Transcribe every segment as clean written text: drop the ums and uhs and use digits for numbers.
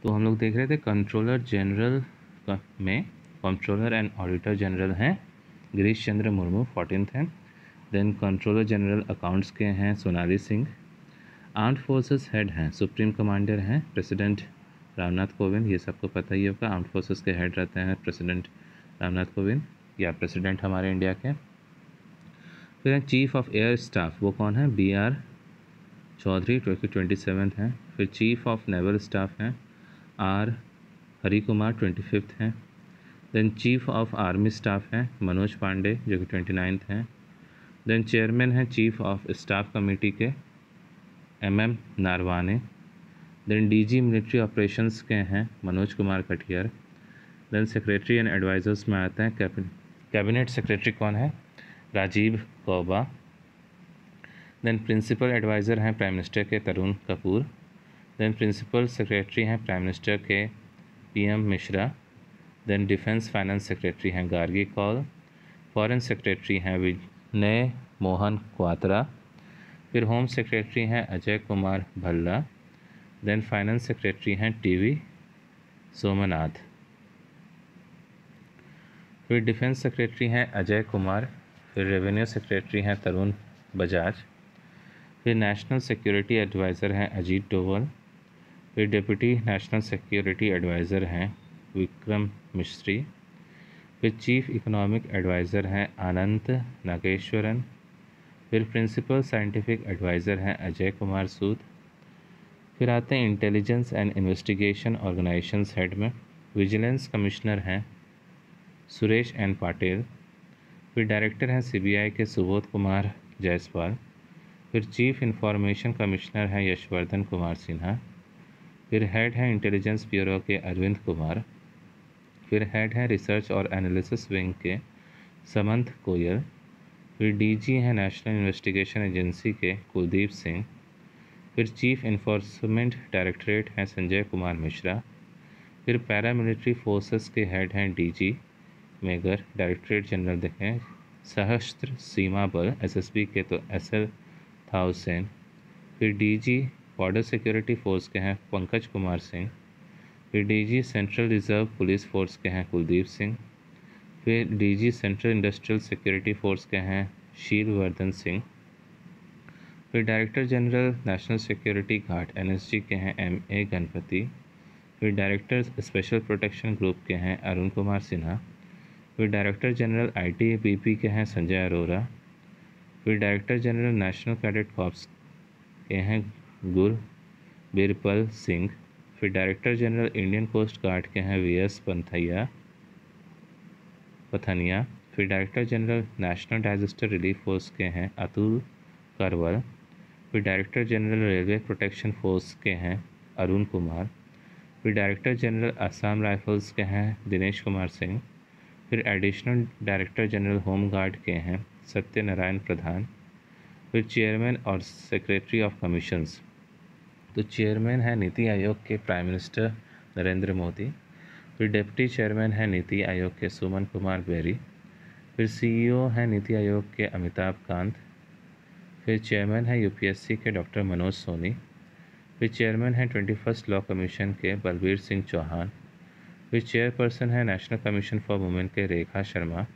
तो हम लोग देख रहे थे कंट्रोलर जनरल में कंट्रोलर एंड ऑडिटर जनरल हैं गिरीश चंद्र मुर्मू 14th हैं। देन कंट्रोलर जनरल अकाउंट्स के हैं Sonali Singh. Armed forces head हैं सुप्रीम कमांडर हैं प्रेसिडेंट रामनाथ कोविंद, ये सबको पता ही होगा। आर्म्ड फोर्सेस के हेड रहते हैं प्रेसिडेंट रामनाथ कोविंद या प्रेसिडेंट हमारे इंडिया के। फिर हैं चीफ ऑफ एयर स्टाफ, वो कौन है? BR चौधरी जो कि 27th हैं। फिर चीफ ऑफ नेवल स्टाफ हैं R हरि कुमार 25th हैं। Then chief of army staff हैं मनोज पांडे जो कि 29th हैं। देन चेयरमैन हैं चीफ ऑफ स्टाफ कमेटी के MM Naravane. Then DG military operations के हैं Manoj Kumar Katiyar. Then secretary and advisers में आते हैं कैबिनेट सेक्रेटरी कौन है? Rajiv Gauba. Then principal adviser हैं प्राइम मिनिस्टर के Tarun Kapoor. Then principal secretary हैं प्राइम मिनिस्टर के PM Mishra. Then defence finance secretary हैं गार्गी कौल। फॉरेन सेक्रेटरी हैं विनय मोहन क्वात्रा। फिर होम सेक्रेटरी हैं Ajay Kumar Bhalla. Then finance secretary हैं TV सोमनाथ। फिर डिफेंस सेक्रेटरी हैं अजय कुमार। फिर रेवेन्यू सेक्रेटरी हैं तरुण बजाज। फिर नेशनल सिक्योरिटी एडवाइज़र हैं अजीत डोवल। फिर डिप्टी नेशनल सिक्योरिटी एडवाइज़र हैं विक्रम मिश्री। फिर चीफ इकोनॉमिक एडवाइज़र हैं अनंत नागेश्वरन। फिर प्रिंसिपल साइंटिफिक एडवाइज़र हैं अजय कुमार सूद। फिर आते हैं intelligence and investigation organisations head में विजिलेंस कमिश्नर हैं सुरेश N पाटिल। फिर डायरेक्टर हैं CBI के सुबोध कुमार जायसवाल। फिर चीफ इंफॉर्मेशन कमिश्नर हैं यशवर्धन कुमार सिन्हा। फिर हेड हैं इंटेलिजेंस ब्यूरो के अरविंद कुमार। फिर हेड हैं रिसर्च और एनालिसिस विंग के समंत गोयल। फिर DG हैं नेशनल इन्वेस्टिगेशन एजेंसी के कुलदीप सिंह। फिर चीफ इन्फोर्समेंट डायरेक्टरेट हैं संजय कुमार मिश्रा। फिर पैरामिलिट्री फोर्सेस के हेड हैं DG मेगर डायरेक्टरेट जनरल देखें सशस्त्र सीमा बल SSB के तो SL थाउसेन। फिर DG बॉर्डर सिक्योरिटी फोर्स के हैं पंकज कुमार सिंह। फिर DG central reserve police force के हैं कुलदीप सिंह। फिर DG central industrial security force के हैं शीलवर्धन सिंह। फिर director general national security guard NSG के हैं MA गणपति। फिर डायरेक्टर स्पेशल प्रोटेक्शन ग्रुप के हैं अरुण कुमार सिन्हा। फिर डायरेक्टर जनरल ITBP के हैं संजय अरोरा। फिर director general national cadet corps के हैं गुर बिरपल सिंह। फिर director general Indian coast guard के हैं VS पथनिया। फिर director general national disaster relief force के हैं अतुल करवल। फिर director general railway protection force के हैं अरुण कुमार। फिर डायरेक्टर जनरल असम राइफल्स के हैं दिनेश कुमार सिंह। फिर additional director general home guard के हैं सत्यनारायण प्रधान। फिर चेयरमैन और सेक्रेटरी ऑफ कमीशंस, तो चेयरमैन है नीति आयोग के प्राइम मिनिस्टर नरेंद्र मोदी। फिर डिप्टी चेयरमैन है नीति आयोग के सुमन कुमार बेरी। फिर CEO हैं नीति आयोग के अमिताभ कांत। फिर चेयरमैन है UPSC के डॉक्टर मनोज सोनी। फिर चेयरमैन है 21st लॉ कमीशन के बलबीर सिंह चौहान। फिर चेयरपर्सन है नेशनल कमीशन फॉर वुमेन के रेखा शर्मा।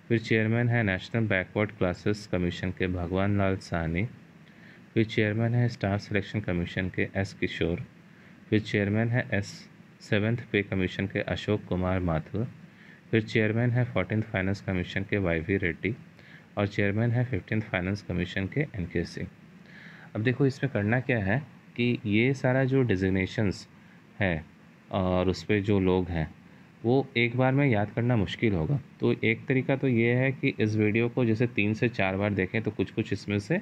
फिर चेयरमैन है नेशनल बैकवर्ड क्लासेस कमीशन के भगवान लाल साहनी। फिर चेयरमैन है स्टाफ सिलेक्शन कमीशन के S किशोर। फिर चेयरमैन है 7th पे कमीशन के अशोक कुमार माथुर। फिर चेयरमैन है 14th फाइनेंस कमीशन के YV रेड्डी। और चेयरमैन है 15th फाइनेंस कमीशन के NK सिंह। अब देखो इसमें करना क्या है कि ये सारा जो डिजिग्नेशंस है और उस पर जो लोग हैं वो एक बार में याद करना मुश्किल होगा। तो एक तरीका तो ये है कि इस वीडियो को जैसे 3 से 4 बार देखें तो कुछ कुछ इसमें से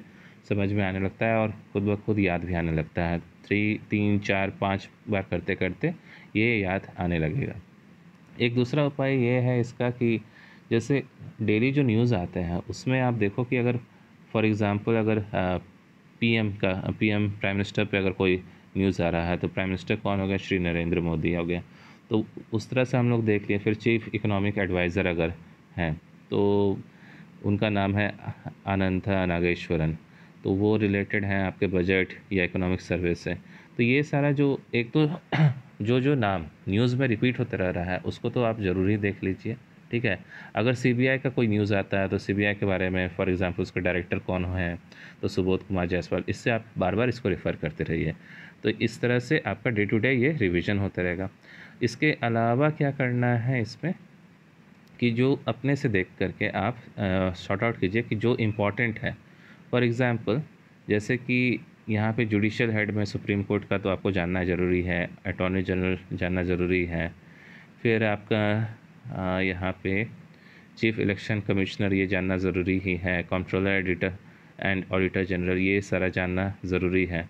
समझ में आने लगता है और खुद ब खुद याद भी आने लगता है। 3, 4, 5 बार करते करते ये याद आने लगेगा। एक दूसरा उपाय ये है इसका कि जैसे डेली जो न्यूज़ आते हैं उसमें आप देखो कि अगर फॉर एग्ज़ाम्पल अगर PM प्राइम मिनिस्टर पे अगर कोई न्यूज़ आ रहा है तो प्राइम मिनिस्टर कौन हो गया? श्री नरेंद्र मोदी हो गया। तो उस तरह से हम लोग देख लिए। फिर चीफ इकोनॉमिक एडवाइज़र अगर हैं तो उनका नाम है अनंत नागेश्वरन, तो वो रिलेटेड हैं आपके बजट या इकोनॉमिक सर्वे से। तो ये सारा जो एक तो जो जो नाम न्यूज़ में रिपीट होते रह रहा है उसको तो आप ज़रूर ही देख लीजिए, ठीक है। अगर सीबीआई का कोई न्यूज़ आता है तो सीबीआई के बारे में, फॉर एग्जांपल उसके डायरेक्टर कौन है, तो सुबोध कुमार जायसवाल, इससे आप बार बार इसको रेफ़र करते रहिए। तो इस तरह से आपका डे टू डे ये रिवीजन होता रहेगा। इसके अलावा क्या करना है इसमें कि जो अपने से देख करके आप सॉर्ट आउट कीजिए कि जो इम्पोर्टेंट है। फॉर एग्ज़ाम्पल जैसे कि यहाँ पे जुडिशियल हेड में सुप्रीम कोर्ट का तो आपको जानना ज़रूरी है, अटॉर्नी जनरल जानना ज़रूरी है, फिर आपका यहाँ पे चीफ इलेक्शन कमिश्नर ये जानना ज़रूरी ही है, controller editor and auditor general ये सारा जानना ज़रूरी है।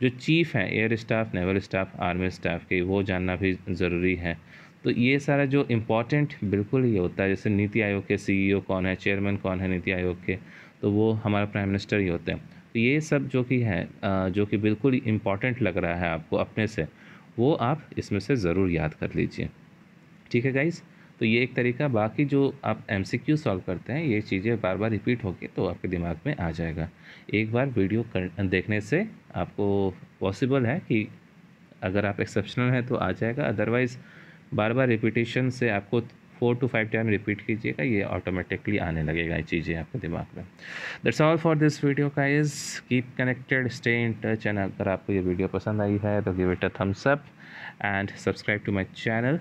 जो चीफ़ हैं air staff, naval staff, army staff के, वो जानना भी ज़रूरी है। तो ये सारा जो इम्पोर्टेंट बिल्कुल ही होता है, जैसे नीति आयोग के सीईओ कौन है, चेयरमैन कौन है नीति आयोग के, तो वो हमारा प्राइम मिनिस्टर ही होते हैं। तो ये सब जो कि है जो कि बिल्कुल इम्पॉर्टेंट लग रहा है आपको अपने से, वो आप इसमें से ज़रूर याद कर लीजिए, ठीक है गाइज़। तो ये एक तरीका। बाकी जो आप एमसीक्यू सॉल्व करते हैं ये चीज़ें बार बार रिपीट होगी तो आपके दिमाग में आ जाएगा। एक बार वीडियो देखने से आपको पॉसिबल है कि अगर आप एक्सेप्शनल हैं तो आ जाएगा, अदरवाइज़ बार बार रिपीटेशन से आपको 4 to 5 टाइम रिपीट कीजिएगा, ये ऑटोमेटिकली आने लगेगा ये चीज़ें आपके दिमाग में। That's all for this video guys, keep connected, stay in touch, and अगर आपको ये वीडियो पसंद आई है तो give it a thumbs up and subscribe to my channel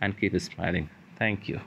and keep smiling. Thank you.